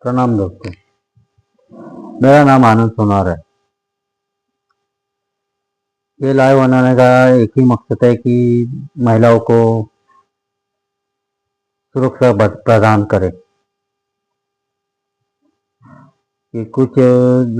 प्रणाम दोस्तों। मेरा नाम आनंद सोनार है। ये लाइव बनाने का एक ही मकसद है कि महिलाओं को सुरक्षा प्रदान करे। कि कुछ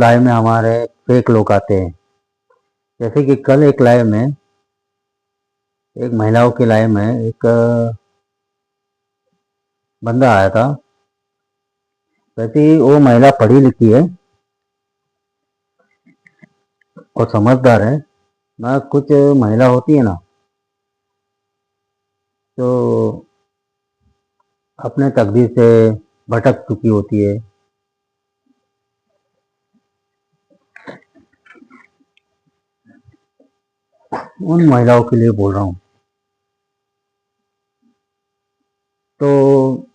लाइव में हमारे फेक लोग आते हैं। जैसे कि कल एक लाइव में, एक महिलाओं की लाइव में एक बंदा आया था। वैसे ही वो महिला पढ़ी लिखी है और समझदार है ना। कुछ महिला होती है ना, तो अपने तकदीर से भटक चुकी होती है। उन महिलाओं के लिए बोल रहा हूँ। तो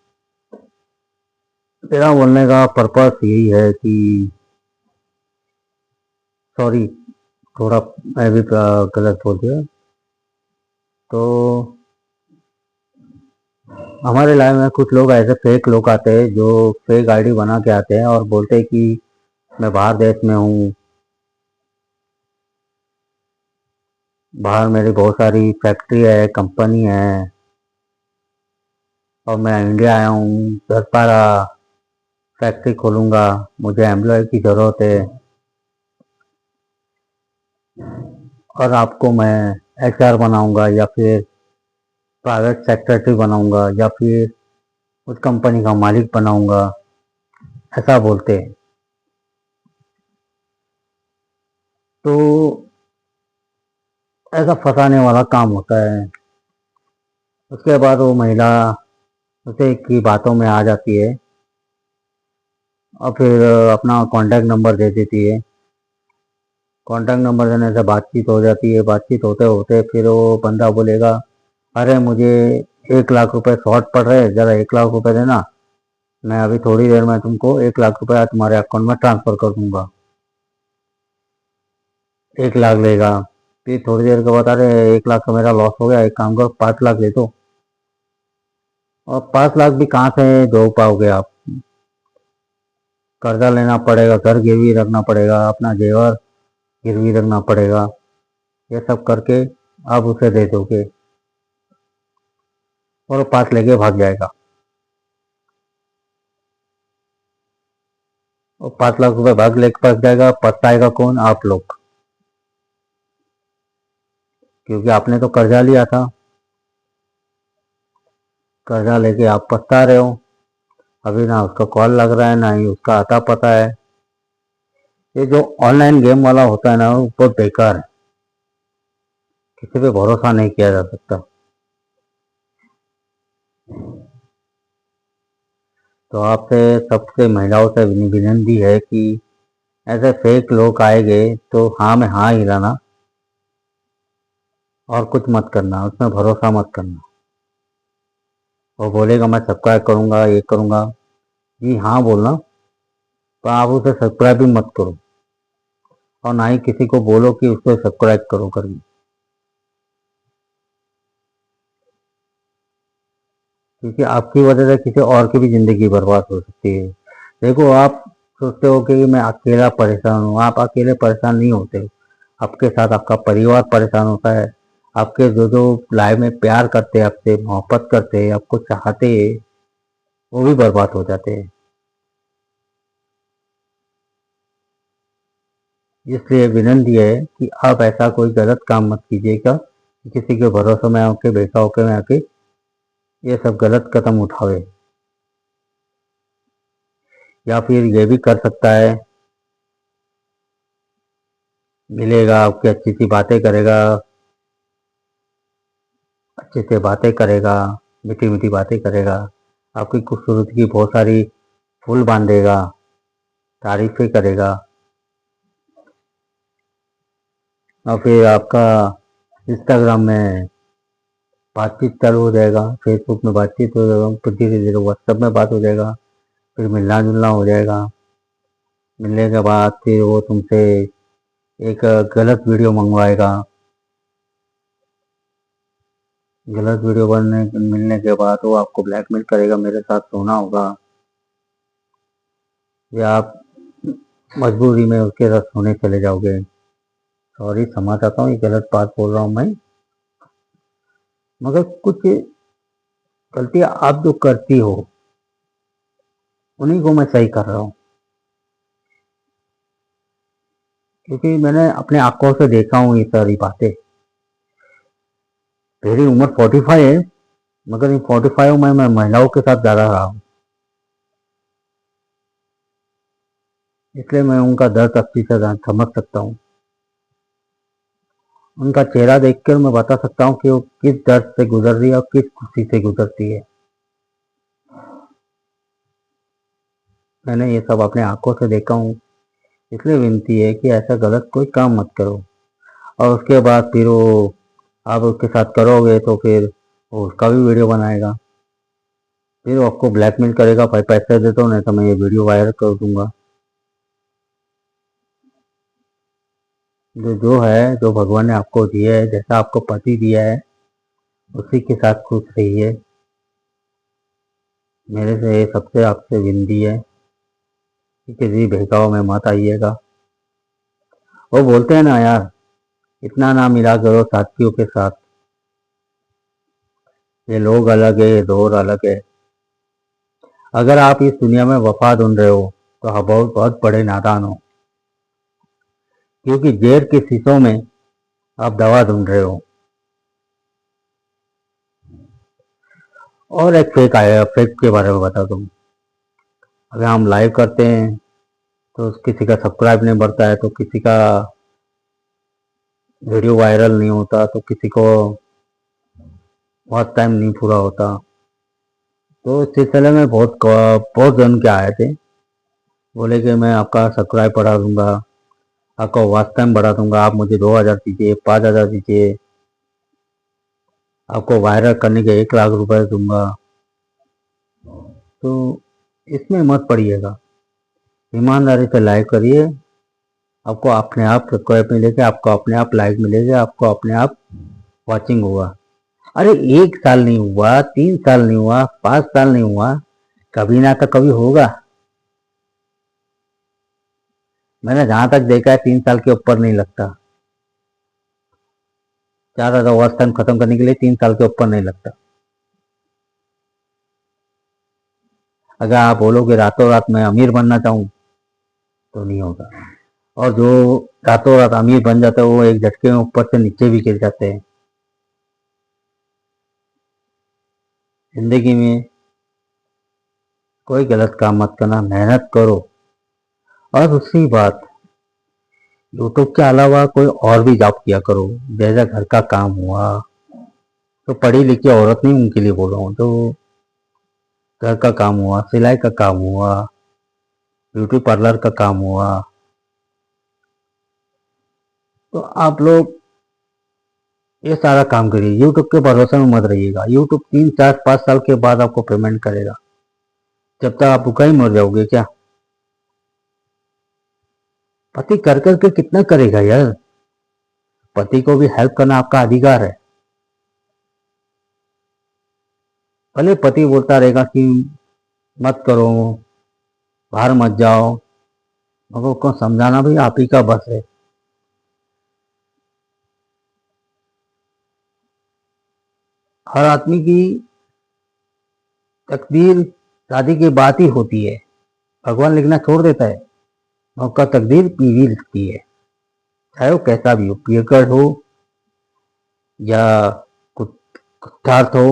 मेरा बोलने का पर्पस यही है कि सॉरी, थोड़ा मैं भी गलत बोल दिया। तो हमारे लाइफ में कुछ लोग ऐसे फेक लोग आते हैं जो फेक आईडी बना के आते हैं और बोलते हैं कि मैं बाहर देश में हूँ, बाहर मेरी बहुत सारी फैक्ट्री है, कंपनी है, और मैं इंडिया आया हूँ, 10-12 फैक्ट्री खोलूँगा, मुझे एम्प्लॉय की ज़रूरत है और आपको मैं एचआर बनाऊँगा या फिर प्राइवेट सेक्रेटरी बनाऊँगा या फिर उस कंपनी का मालिक बनाऊँगा, ऐसा बोलते हैं। तो ऐसा फंसाने वाला काम होता है। उसके बाद वो महिला उसे की बातों में आ जाती है और फिर अपना कांटेक्ट नंबर दे देती है। कांटेक्ट नंबर देने से बातचीत हो जाती है। बातचीत होते होते फिर वो बंदा बोलेगा, अरे मुझे 1 लाख रुपए शॉर्ट पड़ रहे, ज़रा 1 लाख रुपए देना, मैं अभी थोड़ी देर में तुमको 1 लाख रुपया तुम्हारे अकाउंट में ट्रांसफ़र कर दूंगा। 1 लाख लेगा। फिर थोड़ी देर के बाद, अरे 1 लाख का मेरा लॉस हो गया, एक काम करो 5 लाख ले दो। और 5 लाख भी कहाँ से दो पाओगे आप? कर्जा लेना पड़ेगा, घर गिरवी रखना पड़ेगा, अपना जेवर गिरवी रखना पड़ेगा। ये सब करके आप उसे दे दोगे और वो 5 लेके भाग जाएगा। और 5 लाख रुपए भाग लेके भाग जाएगा। पछताएगा कौन? आप लोग, क्योंकि आपने तो कर्जा लिया था। कर्जा लेके आप पछता रहे हो। अभी ना उसका कॉल लग रहा है, ना ही उसका आता पता है। ये जो ऑनलाइन गेम वाला होता है ना, वो बहुत बेकार है। किसी पे भरोसा नहीं किया जा सकता। तो आपसे, सबसे महिलाओं से विनती है कि ऐसे फेक लोग आएंगे तो हाँ में हाँ ही लाना और कुछ मत करना, उसमें भरोसा मत करना। वो बोलेगा मैं सब्सक्राइब करूँगा, ये करूँगा, जी हाँ बोलना, पर आप उसे सब्सक्राइब भी मत करो और ना ही किसी को बोलो कि उसको सब्सक्राइब करो करके। क्योंकि आपकी वजह से किसी और की भी ज़िंदगी बर्बाद हो सकती है। देखो, आप सोचते हो कि मैं अकेला परेशान हूँ, आप अकेले परेशान नहीं होते हो। आपके साथ आपका परिवार परेशान होता है। आपके जो जो लाइफ में प्यार करते हैं, आपसे मोहब्बत करते हैं, आपको चाहते हैं, वो भी बर्बाद हो जाते हैं। इसलिए विनम्र है कि आप ऐसा कोई गलत काम मत कीजिएगा कि किसी के भरोसे में आके, बेटा होके में आके ये सब गलत कदम उठावे। या फिर ये भी कर सकता है, मिलेगा, आपकी अच्छी सी बातें करेगा, अच्छे से बातें करेगा, मीठी मीठी बातें करेगा, आपकी खूबसूरती की बहुत सारी फूल बांधेगा, तारीफें करेगा, और फिर आपका इंस्टाग्राम में बातचीत चालू हो जाएगा, फेसबुक में बातचीत हो जाएगा, फिर धीरे धीरे व्हाट्सएप में बात हो जाएगा, फिर मिलना जुलना हो जाएगा। मिलने के बाद फिर वो तुमसे एक गलत वीडियो मंगवाएगा। गलत वीडियो बनने मिलने के बाद वो आपको ब्लैकमेल करेगा, मेरे साथ सोना होगा, या आप मजबूरी में उसके साथ सोने चले जाओगे। सॉरी, क्षमा चाहता हूँ, ये गलत बात बोल रहा हूँ मैं, मगर कुछ गलतियाँ आप जो करती हो उन्हीं को मैं सही कर रहा हूँ। क्योंकि मैंने अपने आंखों से देखा हूँ ये सारी बातें। मेरी उम्र 45 है, मगर इन 45 में मैं महिलाओं के साथ ज़्यादा रहा हूँ, इसलिए मैं उनका दर्द अच्छी तरह समझ सकता हूँ। उनका चेहरा देखकर मैं बता सकता हूँ कि वो किस दर्द से गुजर रही है और किस खुशी से गुजरती है। मैंने ये सब अपने आंखों से देखा हूँ, इसलिए विनती है कि ऐसा गलत कोई काम मत करो। और उसके बाद फिर वो आप उसके साथ करोगे तो फिर वो उसका भी वीडियो बनाएगा, फिर वो आपको ब्लैकमेल करेगा, भाई पैसे दे दो नहीं तो मैं ये वीडियो वायरल कर दूंगा। जो है, जो भगवान ने आपको दिया है, जैसा आपको पति दिया है उसी के साथ खुश रहिए। मेरे से सबसे आपसे विनती है कि किसी बहकाव में मत आइएगा। वो बोलते हैं ना यार, इतना ना मिला करो साथियों के साथ, ये लोग अलग है, ये दौर अलग है। अगर आप इस दुनिया में वफा ढूंढ रहे हो तो आप बहुत बहुत बड़े नादान हो, क्योंकि जेर के शीशों में आप दवा ढूंढ रहे हो। और एक फेक आया, फेक के बारे में बता दूं, अगर हम लाइव करते हैं तो किसी का सब्सक्राइब नहीं बढ़ता है, तो किसी का वीडियो वायरल नहीं होता, तो किसी को बहुत टाइम नहीं पूरा होता। तो इस सिलसिले में बहुत जन के आए थे, बोले कि मैं आपका सब्सक्राइब बढ़ा दूंगा, आपका वॉच टाइम बढ़ा दूंगा, आप मुझे 2000 दीजिए, 5000 दीजिए, आपको वायरल करने के 1 लाख रुपए दूंगा। तो इसमें मत पड़िएगा, ईमानदारी से लाइव करिए, आपको अपने आप सब्सक्राइब मिलेगा, आपको अपने आप लाइक मिलेगा, आपको अपने आप वॉचिंग होगा। अरे 1 साल नहीं हुआ, 3 साल नहीं हुआ, 5 साल नहीं हुआ, कभी ना तो कभी होगा। मैंने जहां तक देखा है 3 साल के ऊपर नहीं लगता, ज्यादा वॉच टाइम खत्म करने के लिए 3 साल के ऊपर नहीं लगता। अगर आप बोलोगे रातों रात मैं अमीर बनना चाहूँ तो नहीं होगा। और जो रातों रात अमीर बन जाते हैं वो एक झटके में ऊपर से नीचे भी गिर जाते हैं। जिंदगी में कोई गलत काम मत करना, मेहनत करो। और दूसरी बात, यूट्यूब के अलावा कोई और भी जॉब किया करो, जैसे घर का काम हुआ, तो पढ़ी लिखी औरत नहीं उनके लिए बोल रहा हूँ, तो घर का काम हुआ, सिलाई का काम हुआ, ब्यूटी पार्लर का काम हुआ, तो आप लोग ये सारा काम करिए। यूट्यूब के भरोसे में मत रहिएगा, यूट्यूब 3 4 5 साल के बाद आपको पेमेंट करेगा, जब तक आप भूखा ही मर जाओगे क्या? पति कर करके कितना करेगा यार, पति को भी हेल्प करना आपका अधिकार है। भले पति बोलता रहेगा कि मत करो, बाहर मत जाओ, मगर उसको समझाना भी आप ही का बस है। हर आदमी की तकदीर शादी के बाद ही होती है, भगवान लिखना छोड़ देता है, उसका तकदीर बीवी लिखती है, चाहे वो कैसा भी हो, पियकर हो या कुठार्थ हो,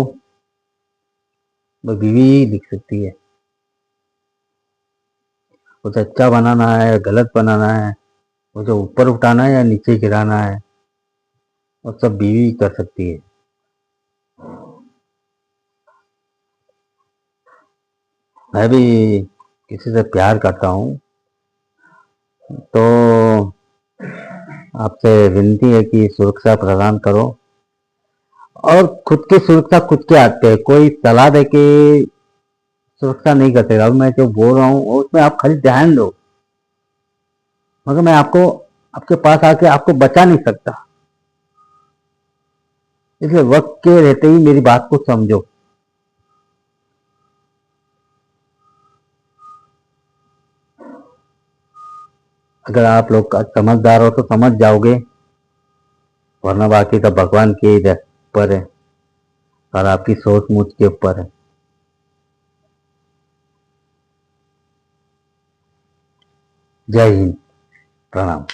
वो बीवी ही लिख सकती है। उसे अच्छा बनाना है या गलत बनाना है, उसे ऊपर उठाना है या नीचे गिराना है, वो सब बीवी कर सकती है। मैं भी किसी से प्यार करता हूँ, तो आपसे विनती है कि सुरक्षा प्रदान करो, और खुद की सुरक्षा खुद के हाथ है, कोई सलाह दे के सुरक्षा नहीं करते। अब मैं जो बोल रहा हूँ उसमें आप खाली ध्यान दो, मगर मैं आपको आपके पास आके आपको बचा नहीं सकता, इसलिए वक्त के रहते ही मेरी बात को समझो। अगर आप लोग समझदार हो तो समझ जाओगे, वरना बाकी तो भगवान के ही पर है और आपकी सोच मुझ के ऊपर है। जय हिंद, प्रणाम।